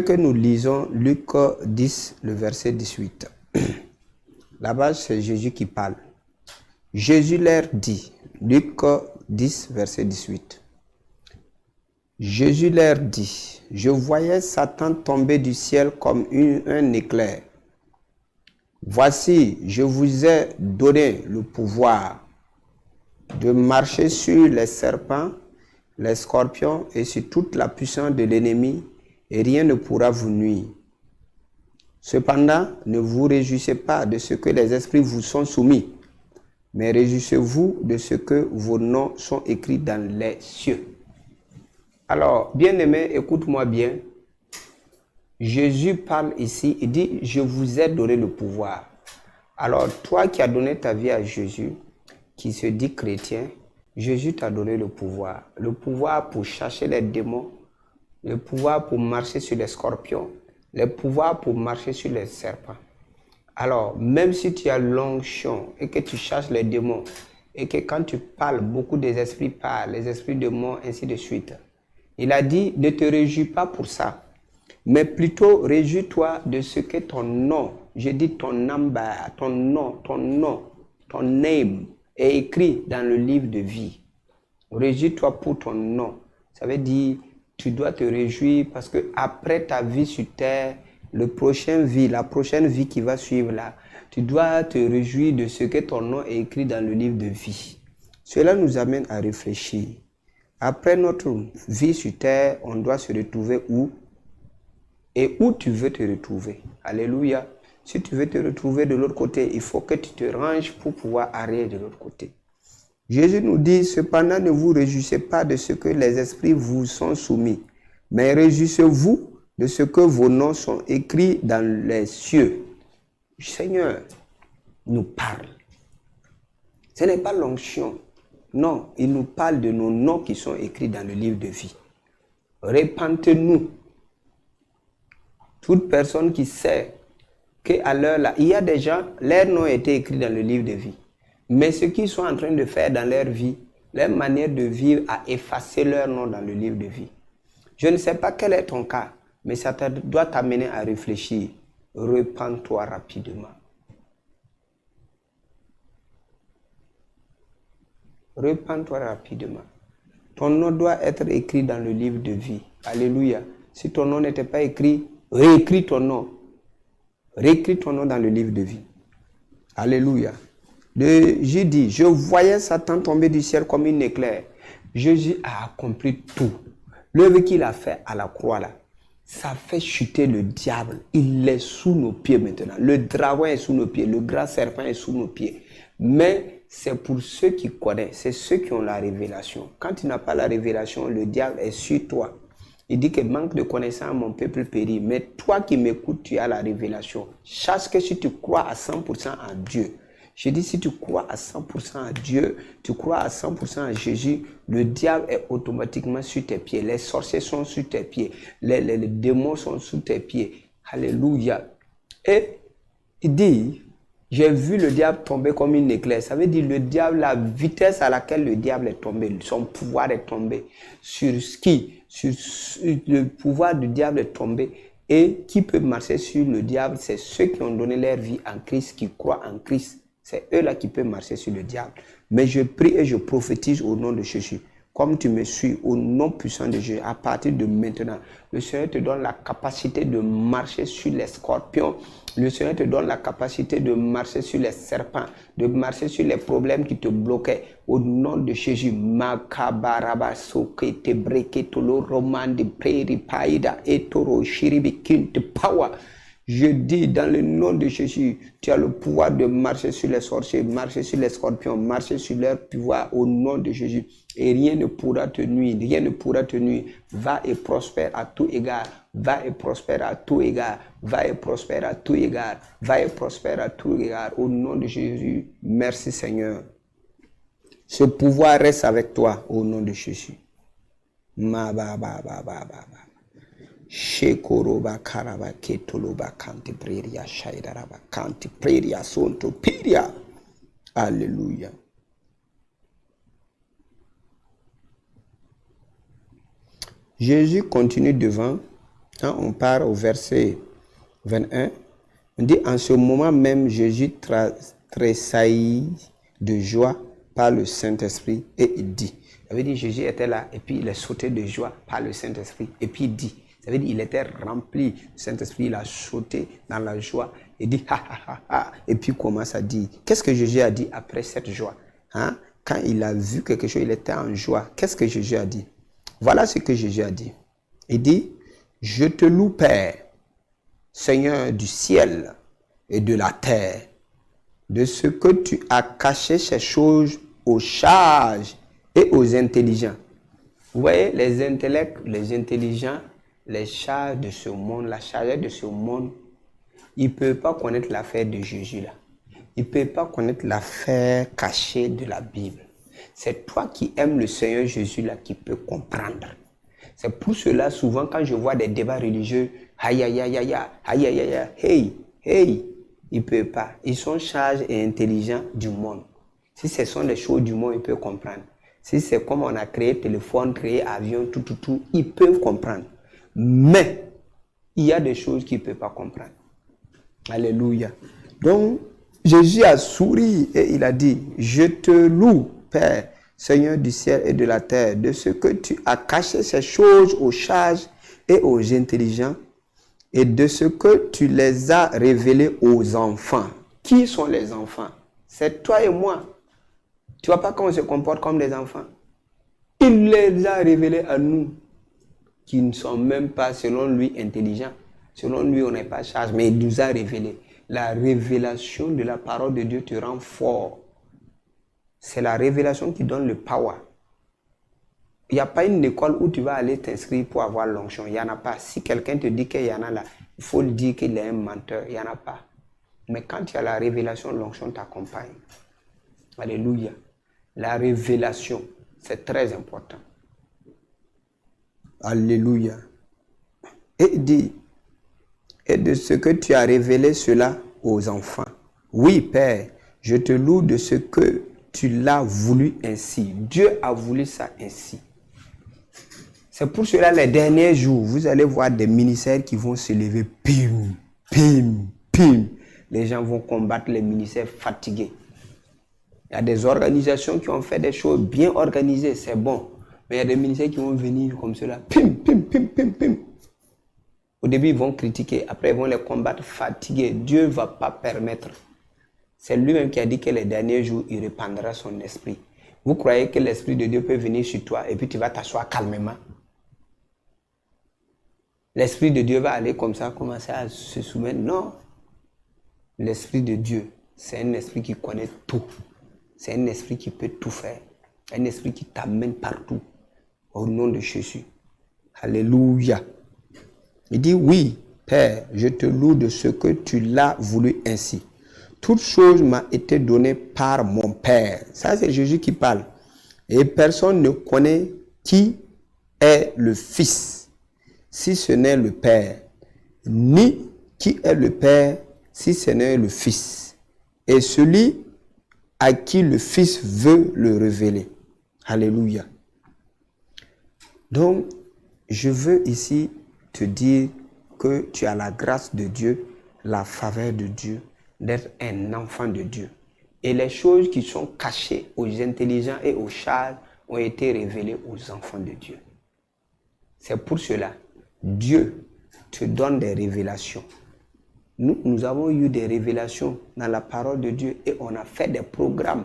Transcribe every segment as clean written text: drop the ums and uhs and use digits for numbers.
Que nous lisons Luc 10, le verset 18. Là-bas, c'est Jésus qui parle. Jésus leur dit, Luc 10, verset 18. Jésus leur dit, je voyais Satan tomber du ciel comme un éclair. Voici, je vous ai donné le pouvoir de marcher sur les serpents, les scorpions et sur toute la puissance de l'ennemi, et rien ne pourra vous nuire. Cependant, ne vous réjouissez pas de ce que les esprits vous sont soumis, mais réjouissez-vous de ce que vos noms sont écrits dans les cieux. Alors, bien-aimé, écoute-moi bien. Jésus parle ici, il dit, je vous ai donné le pouvoir. Alors, toi qui as donné ta vie à Jésus, qui se dit chrétien, Jésus t'a donné le pouvoir. Le pouvoir pour chasser les démons, le pouvoir pour marcher sur les scorpions, le pouvoir pour marcher sur les serpents. Alors, même si tu as l'onction et que tu chasses les démons, et que quand tu parles, beaucoup des esprits parlent, les esprits de mort, ainsi de suite. Il a dit, ne te réjouis pas pour ça, mais plutôt réjouis-toi de ce que ton nom, je dis ton number, ton nom, ton name, est écrit dans le livre de vie. Réjouis-toi pour ton nom. Ça veut dire, tu dois te réjouir parce que après ta vie sur terre, la prochaine vie qui va suivre là, tu dois te réjouir de ce que ton nom est écrit dans le livre de vie. Cela nous amène à réfléchir. Après notre vie sur terre, on doit se retrouver où? Et où tu veux te retrouver? Alléluia. Si tu veux te retrouver de l'autre côté, il faut que tu te ranges pour pouvoir arriver de l'autre côté. Jésus nous dit, cependant, ne vous réjouissez pas de ce que les esprits vous sont soumis, mais réjouissez-vous de ce que vos noms sont écrits dans les cieux. Le Seigneur nous parle. Ce n'est pas l'onction. Non, il nous parle de nos noms qui sont écrits dans le livre de vie. Répentez-nous. Toute personne qui sait qu'à l'heure là, il y a des gens, leur nom a été écrit dans le livre de vie. Mais ce qu'ils sont en train de faire dans leur vie, leur manière de vivre a effacé leur nom dans le livre de vie. Je ne sais pas quel est ton cas, mais ça doit t'amener à réfléchir. Repens-toi rapidement. Repens-toi rapidement. Ton nom doit être écrit dans le livre de vie. Alléluia. Si ton nom n'était pas écrit, réécris ton nom. Réécris ton nom dans le livre de vie. Alléluia. Jésus dit, je voyais Satan tomber du ciel comme une éclair. Jésus a accompli tout. L'œuvre qu'il a fait à la croix là, ça fait chuter le diable. Il est sous nos pieds maintenant. Le dragon est sous nos pieds. Le grand serpent est sous nos pieds. Mais c'est pour ceux qui connaissent. C'est ceux qui ont la révélation. Quand tu n'as pas la révélation, le diable est sur toi. Il dit que manque de connaissance, mon peuple périt. Mais toi qui m'écoutes, tu as la révélation. Sache que si tu crois à 100% en Dieu, je dis, si tu crois à 100% à Dieu, tu crois à 100% à Jésus, le diable est automatiquement sur tes pieds. Les sorciers sont sur tes pieds. Les démons sont sous tes pieds. Alléluia. Et il dit, j'ai vu le diable tomber comme une éclair. Ça veut dire le diable, la vitesse à laquelle le diable est tombé, son pouvoir est tombé. Sur qui? Sur le pouvoir du diable est tombé. Et qui peut marcher sur le diable? C'est ceux qui ont donné leur vie en Christ, qui croient en Christ. C'est eux-là qui peuvent marcher sur le diable. Mais je prie et je prophétise au nom de Jésus. Comme tu me suis, au nom puissant de Jésus, à partir de maintenant, le Seigneur te donne la capacité de marcher sur les scorpions. Le Seigneur te donne la capacité de marcher sur les serpents, de marcher sur les problèmes qui te bloquaient. Au nom de Jésus, Makabaraba soke te breke tolo roman de prairie paida etoro shiribi kinte power. Je dis dans le nom de Jésus, tu as le pouvoir de marcher sur les sorciers, marcher sur les scorpions, marcher sur leur pouvoir au nom de Jésus. Et rien ne pourra te nuire, rien ne pourra te nuire. Va et prospère à tout égard, va et prospère à tout égard, va et prospère à tout égard, va et prospère à tout égard. Au nom de Jésus, merci Seigneur. Ce pouvoir reste avec toi au nom de Jésus. Ma ba ba ba ba ba ba. Shekoroba karaba ketoloba kanti preria shaidaraba kanti preria sonto piria. Alléluia. Jésus continue devant Quand on part au verset 21, on dit, en ce moment même, Jésus tressaillit de joie par le Saint-Esprit et il dit. Ça veut dire Jésus était là et puis il est sauté de joie par le Saint-Esprit et puis il dit. Ça veut dire il était rempli du Saint-Esprit, il a sauté dans la joie et dit ha ha ha ha. Et puis il commence à dire. Qu'est-ce que Jésus a dit après cette joie? Quand il a vu quelque chose, il était en joie. Qu'est-ce que Jésus a dit? Voilà ce que Jésus a dit. Il dit, je te loue, Père, Seigneur du ciel et de la terre, de ce que tu as caché ces choses aux sages et aux intelligents. Vous voyez, les intellects, les intelligents, les sages de ce monde, la sagesse de ce monde, ils ne peuvent pas connaître l'affaire de Jésus là. Ils ne peuvent pas connaître l'affaire cachée de la Bible. C'est toi qui aimes le Seigneur Jésus là qui peux comprendre. C'est pour cela, souvent, quand je vois des débats religieux, aïe, aïe, aïe, aïe, aïe, aïe, aïe, hey, hey, ils ne peuvent pas. Ils sont sages et intelligents du monde. Si ce sont les choses du monde, ils peuvent comprendre. Si c'est comme on a créé téléphone, créé avion, tout, ils peuvent comprendre. Mais, il y a des choses qu'ils ne peuvent pas comprendre. Alléluia. Donc, Jésus a souri et il a dit, je te loue, Père, Seigneur du ciel et de la terre, de ce que tu as caché ces choses aux sages et aux intelligents, et de ce que tu les as révélées aux enfants. Qui sont les enfants? C'est toi et moi. Tu vois pas comment on se comporte comme des enfants? Il les a révélés à nous, qui ne sont même pas, selon lui, intelligents. Selon lui, on n'est pas sage, mais il nous a révélés. La révélation de la parole de Dieu te rend fort. C'est la révélation qui donne le power. Il n'y a pas une école où tu vas aller t'inscrire pour avoir l'onction. Il n'y en a pas. Si quelqu'un te dit qu'il y en a là, il faut le dire qu'il est un menteur. Il n'y en a pas. Mais quand tu as la révélation, l'onction t'accompagne. Alléluia. La révélation, c'est très important. Alléluia. Et il dit, et de ce que tu as révélé cela aux enfants. Oui, Père, je te loue de ce que tu l'as voulu ainsi. Dieu a voulu ça ainsi. C'est pour cela, les derniers jours, vous allez voir des ministères qui vont se lever. Pim, pim, pim. Les gens vont combattre les ministères fatigués. Il y a des organisations qui ont fait des choses bien organisées, c'est bon. Mais il y a des ministères qui vont venir comme cela. Pim, pim, pim, pim, pim. Au début, ils vont critiquer. Après, ils vont les combattre fatigués. Dieu ne va pas permettre. C'est lui-même qui a dit que les derniers jours, il répandra son esprit. Vous croyez que l'esprit de Dieu peut venir sur toi et puis tu vas t'asseoir calmement? L'esprit de Dieu va aller comme ça, commencer à se soumettre? Non. L'esprit de Dieu, c'est un esprit qui connaît tout. C'est un esprit qui peut tout faire. Un esprit qui t'amène partout. Au nom de Jésus. Alléluia. Il dit, oui, Père, je te loue de ce que tu l'as voulu ainsi. Toute chose m'a été donnée par mon Père. Ça, c'est Jésus qui parle. Et personne ne connaît qui est le Fils, si ce n'est le Père, ni qui est le Père, si ce n'est le Fils. Et celui à qui le Fils veut le révéler. Alléluia. Donc, je veux ici te dire que tu as la grâce de Dieu, la faveur de Dieu, d'être un enfant de Dieu. Et les choses qui sont cachées aux intelligents et aux sages ont été révélées aux enfants de Dieu. C'est pour cela, Dieu te donne des révélations. Nous avons eu des révélations dans la parole de Dieu et on a fait des programmes.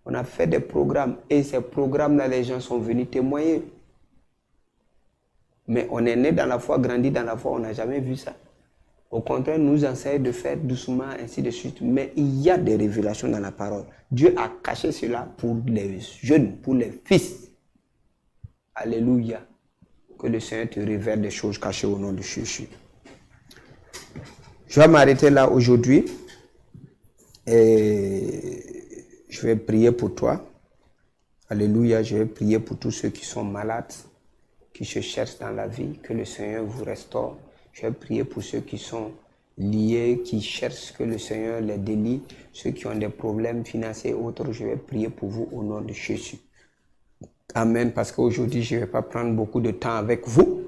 On a fait des programmes et ces programmes-là, les gens sont venus témoigner. Mais on est né dans la foi, grandi dans la foi, on n'a jamais vu ça. Au contraire, nous enseigne de faire doucement, ainsi de suite. Mais il y a des révélations dans la parole. Dieu a caché cela pour les jeunes, pour les fils. Alléluia. Que le Seigneur te révèle des choses cachées au nom de Jésus. Je vais m'arrêter là aujourd'hui. Et je vais prier pour toi. Alléluia. Je vais prier pour tous ceux qui sont malades, qui se cherchent dans la vie, que le Seigneur vous restaure. Je vais prier pour ceux qui sont liés, qui cherchent que le Seigneur les délie, ceux qui ont des problèmes financiers et autres. Je vais prier pour vous au nom de Jésus. Amen, parce qu'aujourd'hui, je ne vais pas prendre beaucoup de temps avec vous.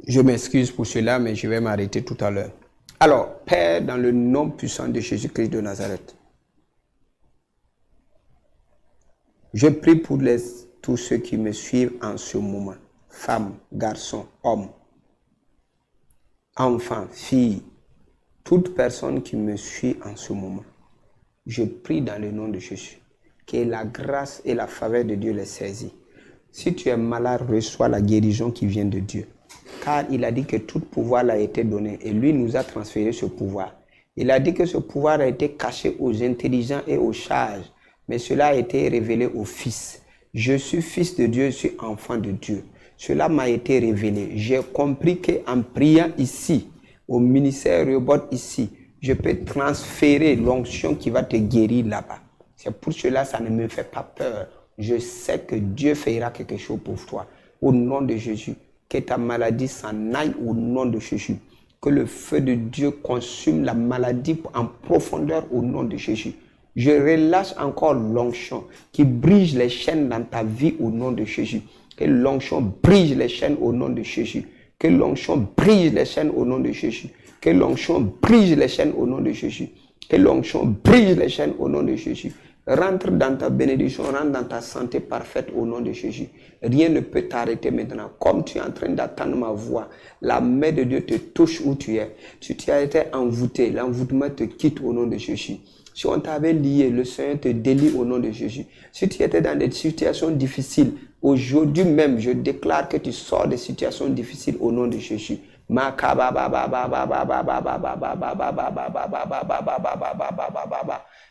Je m'excuse pour cela, mais je vais m'arrêter tout à l'heure. Alors, Père, dans le nom puissant de Jésus-Christ de Nazareth, je prie pour tous ceux qui me suivent en ce moment, femmes, garçons, hommes, enfants, filles, toute personne qui me suit en ce moment. Je prie dans le nom de Jésus, que la grâce et la faveur de Dieu les saisissent. Si tu es malade, reçois la guérison qui vient de Dieu. Car il a dit que tout pouvoir l'a été donné et lui nous a transféré ce pouvoir. Il a dit que ce pouvoir a été caché aux intelligents et aux sages, mais cela a été révélé aux fils. Je suis fils de Dieu, je suis enfant de Dieu. Cela m'a été révélé. J'ai compris qu'en priant ici, au ministère Robot ici, je peux transférer l'onction qui va te guérir là-bas. C'est pour cela que ça ne me fait pas peur. Je sais que Dieu fera quelque chose pour toi. Au nom de Jésus, que ta maladie s'en aille au nom de Jésus. Que le feu de Dieu consume la maladie en profondeur au nom de Jésus. Je relâche encore l'onction qui brise les chaînes dans ta vie au nom de Jésus. Que l'onction brise les chaînes au nom de Jésus. Que l'onction brise les chaînes au nom de Jésus. Que l'onction brise les chaînes au nom de Jésus. Que l'onction brise les chaînes au nom de Jésus. Rentre dans ta bénédiction, rentre dans ta santé parfaite au nom de Jésus. Rien ne peut t'arrêter maintenant. Comme tu es en train d'attendre ma voix, la main de Dieu te touche où tu es. Si tu as été envoûté, l'envoûtement te quitte au nom de Jésus. Si on t'avait lié, le Seigneur te délie au nom de Jésus. Si tu étais dans des situations difficiles, aujourd'hui même, je déclare que tu sors des situations difficiles au nom de Jésus.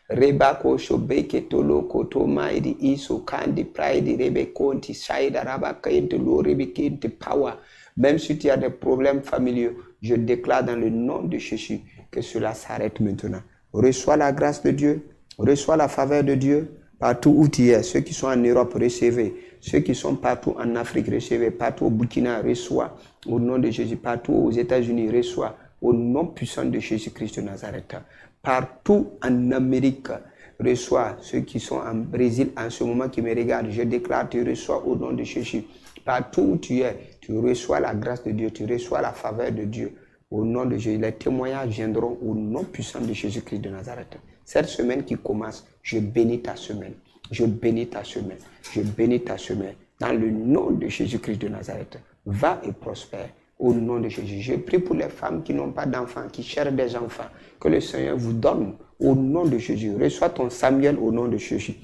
Rebako shobeke tolo koto maidi iso kandi pride rebekonti shaida rabakente loribekente power. Même si tu as des problèmes familiaux, je déclare dans le nom de Jésus que cela s'arrête maintenant. Reçois la grâce de Dieu, reçois la faveur de Dieu partout où tu es. Ceux qui sont en Europe, recevez. Ceux qui sont partout en Afrique, recevez. Partout au Burkina, reçois. Au nom de Jésus, partout aux États-Unis, reçois. Au nom puissant de Jésus-Christ de Nazareth. Partout en Amérique, reçois. Ceux qui sont en Brésil en ce moment qui me regardent, je déclare, tu reçois au nom de Jésus. Partout où tu es, tu reçois la grâce de Dieu, tu reçois la faveur de Dieu. Au nom de Jésus, les témoignages viendront au nom puissant de Jésus-Christ de Nazareth. Cette semaine qui commence, je bénis ta semaine. Je bénis ta semaine. Je bénis ta semaine. Dans le nom de Jésus-Christ de Nazareth, va et prospère. Au nom de Jésus, je prie pour les femmes qui n'ont pas d'enfants, qui cherchent des enfants. Que le Seigneur vous donne au nom de Jésus. Reçois ton Samuel au nom de Jésus.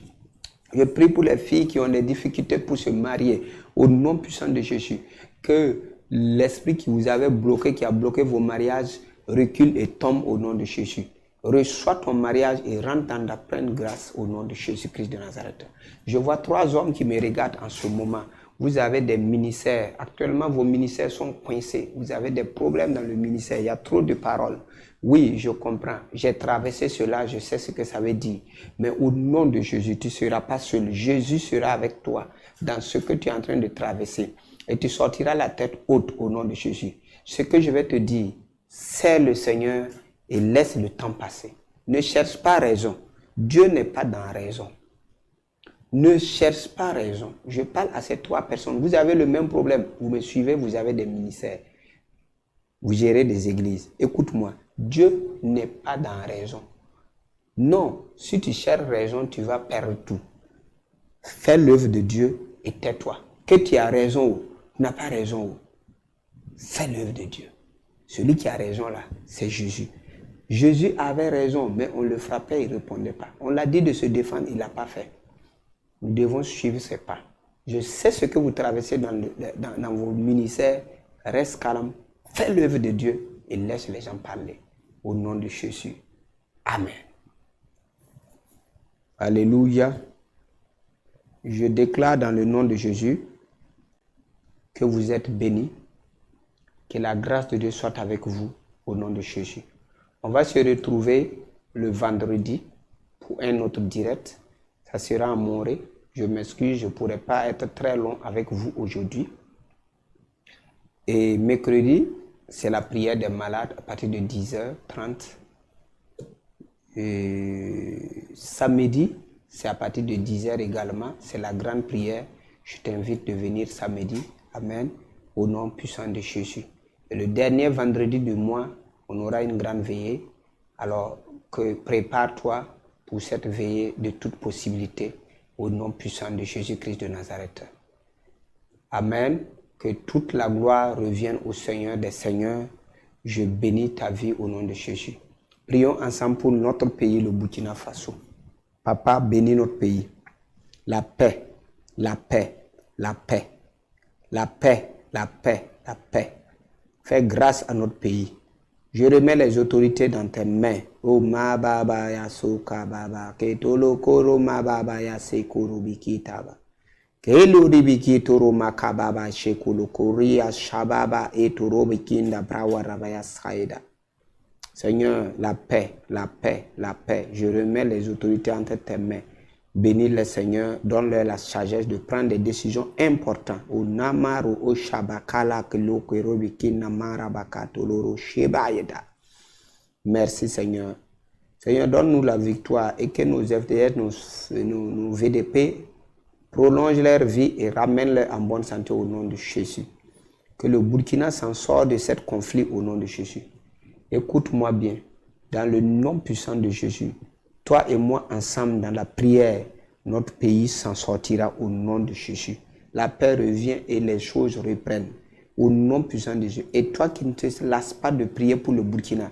Je prie pour les filles qui ont des difficultés pour se marier. Au nom puissant de Jésus. Que l'esprit qui vous avait bloqué, qui a bloqué vos mariages, recule et tombe au nom de Jésus. Reçois ton mariage et rentre dans la pleine grâce au nom de Jésus-Christ de Nazareth. Je vois 3 hommes qui me regardent en ce moment. Vous avez des ministères. Actuellement, vos ministères sont coincés. Vous avez des problèmes dans le ministère. Il y a trop de paroles. Oui, je comprends. J'ai traversé cela. Je sais ce que ça veut dire. Mais au nom de Jésus, tu ne seras pas seul. Jésus sera avec toi dans ce que tu es en train de traverser. Et tu sortiras la tête haute au nom de Jésus. Ce que je vais te dire, c'est le Seigneur et laisse le temps passer. Ne cherche pas raison. Dieu n'est pas dans raison. Ne cherche pas raison. Je parle à ces 3 personnes. Vous avez le même problème. Vous me suivez, vous avez des ministères. Vous gérez des églises. Écoute-moi. Dieu n'est pas dans raison. Non. Si tu cherches raison, tu vas perdre tout. Fais l'œuvre de Dieu et tais-toi. Que tu as raison ou tu n'as pas raison ou. Fais l'œuvre de Dieu. Celui qui a raison là, c'est Jésus. Jésus avait raison, mais on le frappait, il ne répondait pas. On l'a dit de se défendre, il ne l'a pas fait. Nous devons suivre ses pas. Je sais ce que vous traversez dans vos ministères. Reste calme, fais l'œuvre de Dieu et laisse les gens parler. Au nom de Jésus. Amen. Alléluia. Je déclare dans le nom de Jésus que vous êtes bénis. Que la grâce de Dieu soit avec vous au nom de Jésus. On va se retrouver le vendredi pour un autre direct. Ça sera à Morée. Je m'excuse, je ne pourrai pas être très long avec vous aujourd'hui. Et mercredi, c'est la prière des malades à partir de 10h30. Et samedi, c'est à partir de 10h également. C'est la grande prière. Je t'invite de venir samedi. Amen. Au nom puissant de Jésus. Et le dernier vendredi du mois, on aura une grande veillée. Alors que prépare-toi pour cette veillée de toute possibilité au nom puissant de Jésus-Christ de Nazareth. Amen. Que toute la gloire revienne au Seigneur des Seigneurs. Je bénis ta vie au nom de Jésus. Prions ensemble pour notre pays, le Burkina Faso. Papa, bénis notre pays. La paix, la paix, la paix, la paix, la paix, la paix. Fais grâce à notre pays. Je remets les autorités dans tes mains. Oh ma baba ya soka baba ketolo koro ma baba ya sekoro bikitaba. Kelo ribiki toro makababa shekolo koria shababa et toro bikinda brawa rabaya saida. Seigneur, la paix, la paix, la paix. Je remets les autorités entre tes mains. Bénis les Seigneur, donne-leur la sagesse de prendre des décisions importantes. O namaru o shabakala kelo kerobi namara bakatoloro shebayeda. Merci Seigneur. Seigneur, donne-nous la victoire et que nos FDS, nos VDP prolongent leur vie et ramènent-les en bonne santé au nom de Jésus. Que le Burkina s'en sort de cet conflit au nom de Jésus. Écoute-moi bien, dans le nom puissant de Jésus, toi et moi ensemble dans la prière, notre pays s'en sortira au nom de Jésus. La paix revient et les choses reprennent au nom puissant de Jésus. Et toi qui ne te lasses pas de prier pour le Burkina,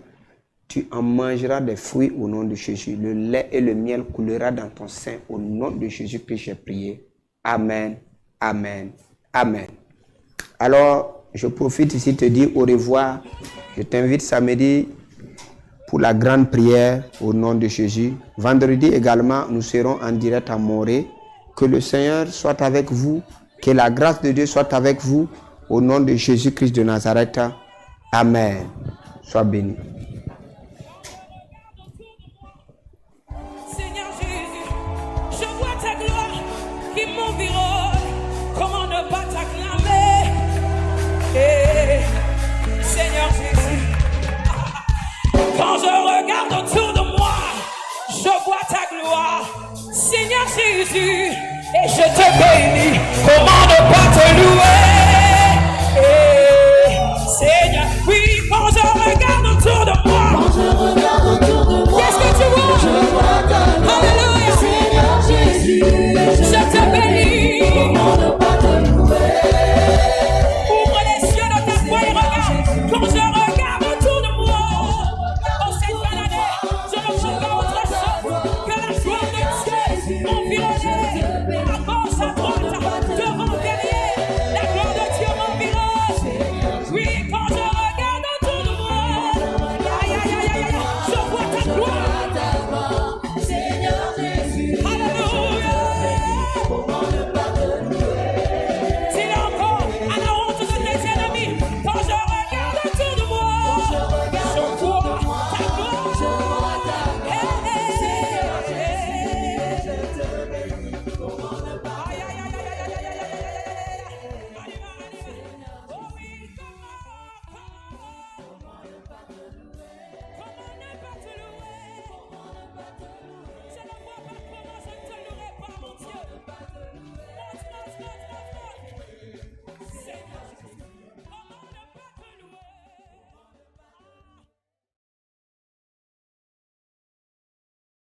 tu en mangeras des fruits au nom de Jésus. Le lait et le miel coulera dans ton sein au nom de Jésus que j'ai prié. Amen, amen, amen. Alors, je profite ici de te dire au revoir. Je t'invite samedi pour la grande prière au nom de Jésus. Vendredi également, nous serons en direct à Morée. Que le Seigneur soit avec vous. Que la grâce de Dieu soit avec vous. Au nom de Jésus-Christ de Nazareth. Amen. Sois béni. Seigneur Jésus, je vois ta gloire qui m'environne. Comment ne pas t'acclamer? Seigneur Jésus, quand je regarde autour de moi, je vois ta gloire, Seigneur Jésus, et je te bénis. Comment ne pas te louer?